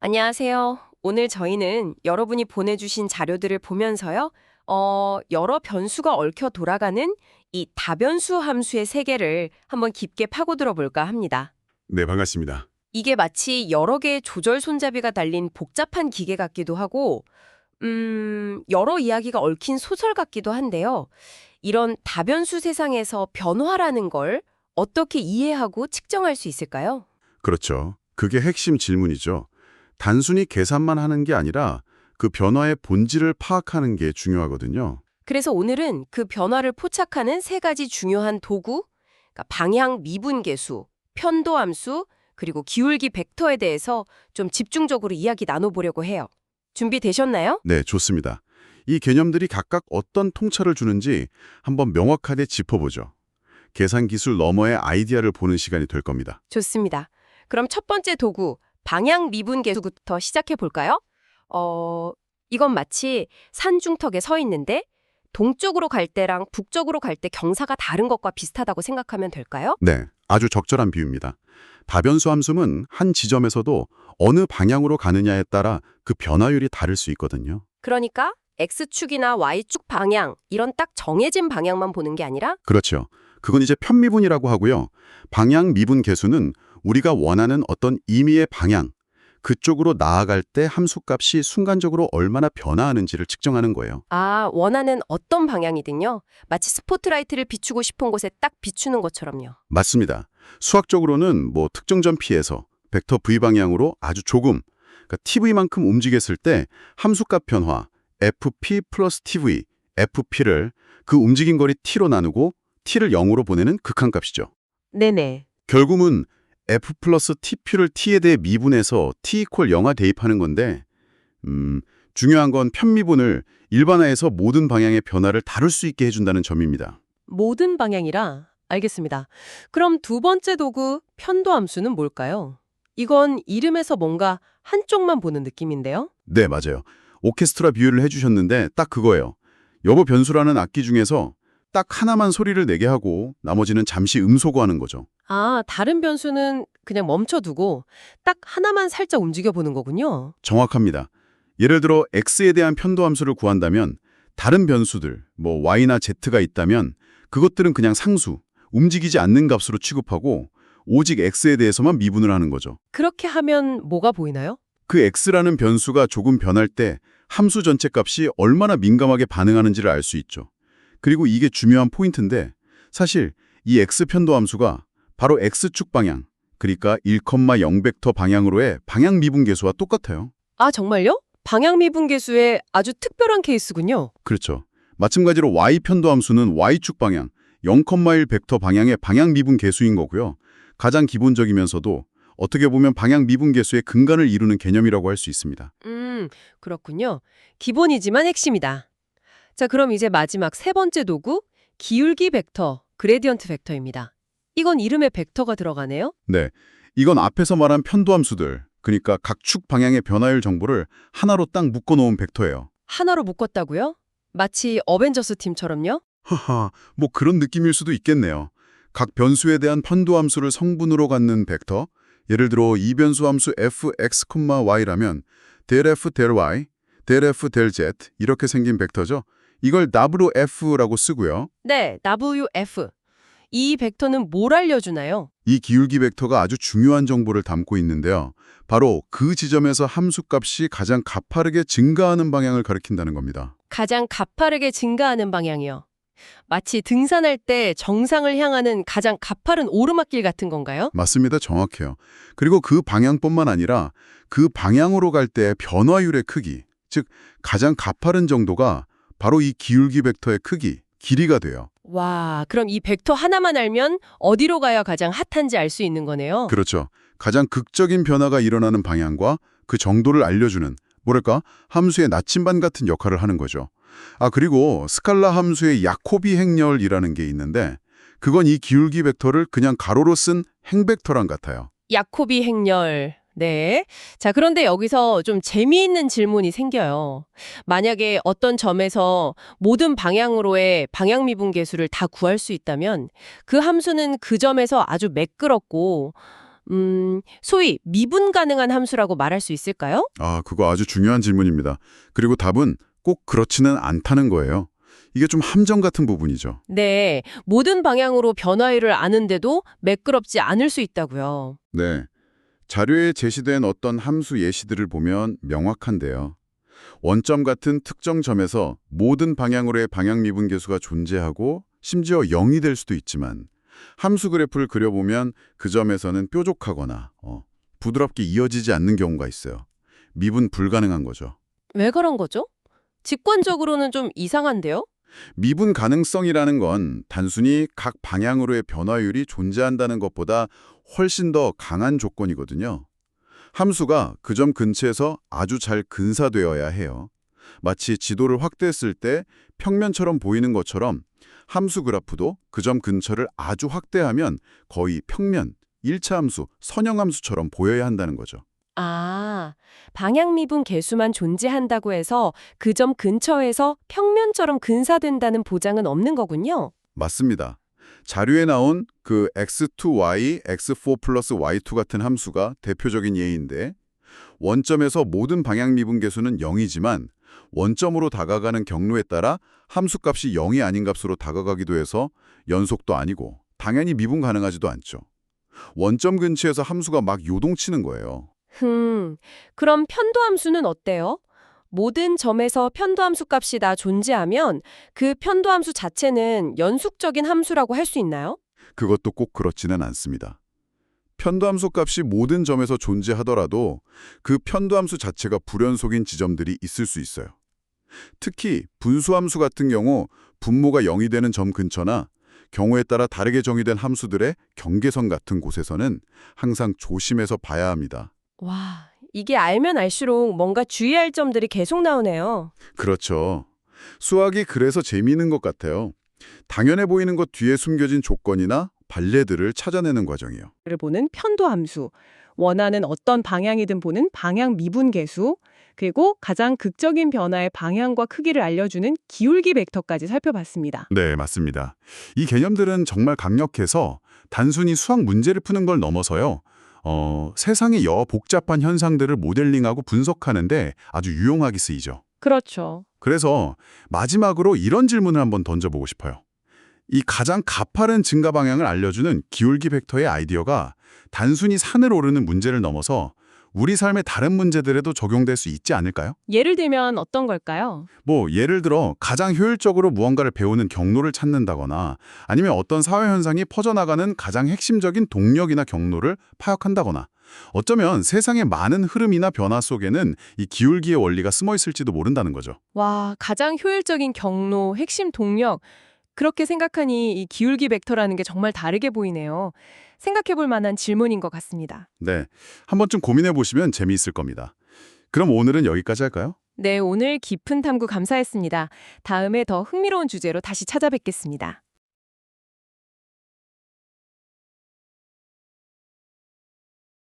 안녕하세요. 오늘 저희는 여러분이 보내주신 자료들을 보면서요, 여러 변수가 얽혀 돌아가는 이 다변수 함수의 세계를 한번 깊게 파고들어 볼까 합니다. 네, 반갑습니다. 이게 마치 여러 개의 조절 손잡이가 달린 복잡한 기계 같기도 하고, 여러 이야기가 얽힌 소설 같기도 한데요. 이런 다변수 세상에서 변화라는 걸 어떻게 이해하고 측정할 수 있을까요? 그렇죠. 그게 핵심 질문이죠. 단순히 계산만 하는 게 아니라 그 변화의 본질을 파악하는 게 중요하거든요. 그래서 오늘은 그 변화를 포착하는 세 가지 중요한 도구, 그러니까 방향 미분계수, 편도함수, 그리고 기울기 벡터에 대해서 좀 집중적으로 이야기 나눠보려고 해요. 준비되셨나요? 네, 좋습니다. 이 개념들이 각각 어떤 통찰을 주는지 한번 명확하게 짚어보죠. 계산 기술 너머의 아이디어를 보는 시간이 될 겁니다. 좋습니다. 그럼 첫 번째 도구, 방향 미분계수부터 시작해 볼까요? 이건 마치 산중턱에 서 있는데 동쪽으로 갈 때랑 북쪽으로 갈 때 경사가 다른 것과 비슷하다고 생각하면 될까요? 네, 아주 적절한 비유입니다. 다변수 함수는 한 지점에서도 어느 방향으로 가느냐에 따라 그 변화율이 다를 수 있거든요. 그러니까 X축이나 Y축 방향, 이런 딱 정해진 방향만 보는 게 아니라 그렇죠. 그건 이제 편미분이라고 하고요. 방향 미분 계수는 우리가 원하는 어떤 임의의 방향, 그쪽으로 나아갈 때 함수값이 순간적으로 얼마나 변화하는지를 측정하는 거예요. 원하는 어떤 방향이든요. 마치 스포트라이트를 비추고 싶은 곳에 딱 비추는 것처럼요. 맞습니다. 수학적으로는 특정 점 P에서 벡터 V 방향으로 아주 조금, 그러니까 TV만큼 움직였을 때 함수값 변화 FP 플러스 TV, FP를 그 움직인 거리 T로 나누고 T를 0으로 보내는 극한값이죠. 네네. 결국은 F 플러스 TP를 T에 대해 미분해서 T 이퀄 영하 대입하는 건데 중요한 건 편미분을 일반화해서 모든 방향의 변화를 다룰 수 있게 해준다는 점입니다. 모든 방향이라 알겠습니다. 그럼 두 번째 도구 편도함수는 뭘까요? 이건 이름에서 뭔가 한쪽만 보는 느낌인데요. 네, 맞아요. 오케스트라 비유를 해주셨는데 딱 그거예요. 여보 변수라는 악기 중에서 딱 하나만 소리를 내게 하고 나머지는 잠시 음소거하는 거죠. 다른 변수는 그냥 멈춰두고 딱 하나만 살짝 움직여 보는 거군요. 정확합니다. 예를 들어 x에 대한 편도함수를 구한다면 다른 변수들, y나 z가 있다면 그것들은 그냥 상수, 움직이지 않는 값으로 취급하고 오직 x에 대해서만 미분을 하는 거죠. 그렇게 하면 뭐가 보이나요? 그 x라는 변수가 조금 변할 때 함수 전체 값이 얼마나 민감하게 반응하는지를 알 수 있죠. 그리고 이게 중요한 포인트인데 사실 이 x 편도함수가 바로 x축 방향, 그러니까 1,0 벡터 방향으로의 방향 미분 계수와 똑같아요. 정말요? 방향 미분계수의 아주 특별한 케이스군요. 그렇죠. 마찬가지로 y 편도함수는 y축 방향, 0,1 벡터 방향의 방향 미분 계수인 거고요. 가장 기본적이면서도 어떻게 보면 방향 미분 계수의 근간을 이루는 개념이라고 할 수 있습니다. 그렇군요. 기본이지만 핵심이다. 자, 그럼 이제 마지막 세 번째 도구, 기울기 벡터, 그레디언트 벡터입니다. 이건 이름에 벡터가 들어가네요. 네, 이건 앞에서 말한 편도함수들, 그러니까 각 축 방향의 변화율 정보를 하나로 딱 묶어놓은 벡터예요. 하나로 묶었다고요? 마치 어벤져스 팀처럼요? 하하, 그런 느낌일 수도 있겠네요. 각 변수에 대한 편도함수를 성분으로 갖는 벡터, 예를 들어 이변수 함수 fx, y라면 del f, del y, del f, del z 이렇게 생긴 벡터죠. 이걸 WF라고 쓰고요. 네, WF. 이 벡터는 뭘 알려주나요? 이 기울기 벡터가 아주 중요한 정보를 담고 있는데요. 바로 그 지점에서 함수값이 가장 가파르게 증가하는 방향을 가리킨다는 겁니다. 가장 가파르게 증가하는 방향이요. 마치 등산할 때 정상을 향하는 가장 가파른 오르막길 같은 건가요? 맞습니다. 정확해요. 그리고 그 방향뿐만 아니라 그 방향으로 갈 때 변화율의 크기, 즉 가장 가파른 정도가 바로 이 기울기 벡터의 크기, 길이가 돼요. 와, 그럼 이 벡터 하나만 알면 어디로 가야 가장 핫한지 알 수 있는 거네요. 그렇죠. 가장 극적인 변화가 일어나는 방향과 그 정도를 알려주는, 함수의 나침반 같은 역할을 하는 거죠. 그리고 스칼라 함수의 야코비 행렬이라는 게 있는데 그건 이 기울기 벡터를 그냥 가로로 쓴 행벡터랑 같아요. 야코비 행렬. 네. 자, 그런데 여기서 좀 재미있는 질문이 생겨요. 만약에 어떤 점에서 모든 방향으로의 방향 미분 계수를 다 구할 수 있다면 그 함수는 그 점에서 아주 매끄럽고 소위 미분 가능한 함수라고 말할 수 있을까요? 아, 그거 아주 중요한 질문입니다. 그리고 답은 꼭 그렇지는 않다는 거예요. 이게 좀 함정 같은 부분이죠. 네, 모든 방향으로 변화율을 아는데도 매끄럽지 않을 수 있다고요. 네. 자료에 제시된 어떤 함수 예시들을 보면 명확한데요. 원점 같은 특정 점에서 모든 방향으로의 방향 미분계수가 존재하고 심지어 0이 될 수도 있지만 함수 그래프를 그려보면 그 점에서는 뾰족하거나 부드럽게 이어지지 않는 경우가 있어요. 미분 불가능한 거죠. 왜 그런 거죠? 직관적으로는 좀 이상한데요? 미분 가능성이라는 건 단순히 각 방향으로의 변화율이 존재한다는 것보다 훨씬 더 강한 조건이거든요. 함수가 그 점 근처에서 아주 잘 근사되어야 해요. 마치 지도를 확대했을 때 평면처럼 보이는 것처럼 함수 그래프도 그 점 근처를 아주 확대하면 거의 평면, 일차 함수, 선형함수처럼 보여야 한다는 거죠. 아, 방향 미분 계수만 존재한다고 해서 그 점 근처에서 평면처럼 근사된다는 보장은 없는 거군요. 맞습니다. 자료에 나온 그 x2y, x4 플러스 y2 같은 함수가 대표적인 예인데 원점에서 모든 방향 미분 계수는 0이지만 원점으로 다가가는 경로에 따라 함수값이 0이 아닌 값으로 다가가기도 해서 연속도 아니고 당연히 미분 가능하지도 않죠. 원점 근처에서 함수가 막 요동치는 거예요. 그럼 편도함수는 어때요? 모든 점에서 편도함수 값이 다 존재하면 그 편도함수 자체는 연속적인 함수라고 할 수 있나요? 그것도 꼭 그렇지는 않습니다. 편도함수 값이 모든 점에서 존재하더라도 그 편도함수 자체가 불연속인 지점들이 있을 수 있어요. 특히 분수함수 같은 경우 분모가 0이 되는 점 근처나 경우에 따라 다르게 정의된 함수들의 경계선 같은 곳에서는 항상 조심해서 봐야 합니다. 와, 이게 알면 알수록 뭔가 주의할 점들이 계속 나오네요. 그렇죠. 수학이 그래서 재미있는 것 같아요. 당연해 보이는 것 뒤에 숨겨진 조건이나 반례들을 찾아내는 과정이요. 를 보는 편도함수, 원하는 어떤 방향이든 보는 방향 미분계수, 그리고 가장 극적인 변화의 방향과 크기를 알려주는 기울기 벡터까지 살펴봤습니다. 네, 맞습니다. 이 개념들은 정말 강력해서 단순히 수학 문제를 푸는 걸 넘어서요. 세상의 여러 복잡한 현상들을 모델링하고 분석하는데 아주 유용하게 쓰이죠. 그렇죠. 그래서 마지막으로 이런 질문을 한번 던져보고 싶어요. 이 가장 가파른 증가 방향을 알려주는 기울기 벡터의 아이디어가 단순히 산을 오르는 문제를 넘어서 우리 삶의 다른 문제들에도 적용될 수 있지 않을까요? 예를 들면 어떤 걸까요? 예를 들어 가장 효율적으로 무언가를 배우는 경로를 찾는다거나 아니면 어떤 사회 현상이 퍼져나가는 가장 핵심적인 동력이나 경로를 파악한다거나 어쩌면 세상의 많은 흐름이나 변화 속에는 이 기울기의 원리가 숨어 있을지도 모른다는 거죠. 와, 가장 효율적인 경로, 핵심 동력. 그렇게 생각하니 이 기울기 벡터라는 게 정말 다르게 보이네요. 생각해 볼 만한 질문인 것 같습니다. 네, 한 번쯤 고민해 보시면 재미있을 겁니다. 그럼 오늘은 여기까지 할까요? 네, 오늘 깊은 탐구 감사했습니다. 다음에 더 흥미로운 주제로 다시 찾아뵙겠습니다.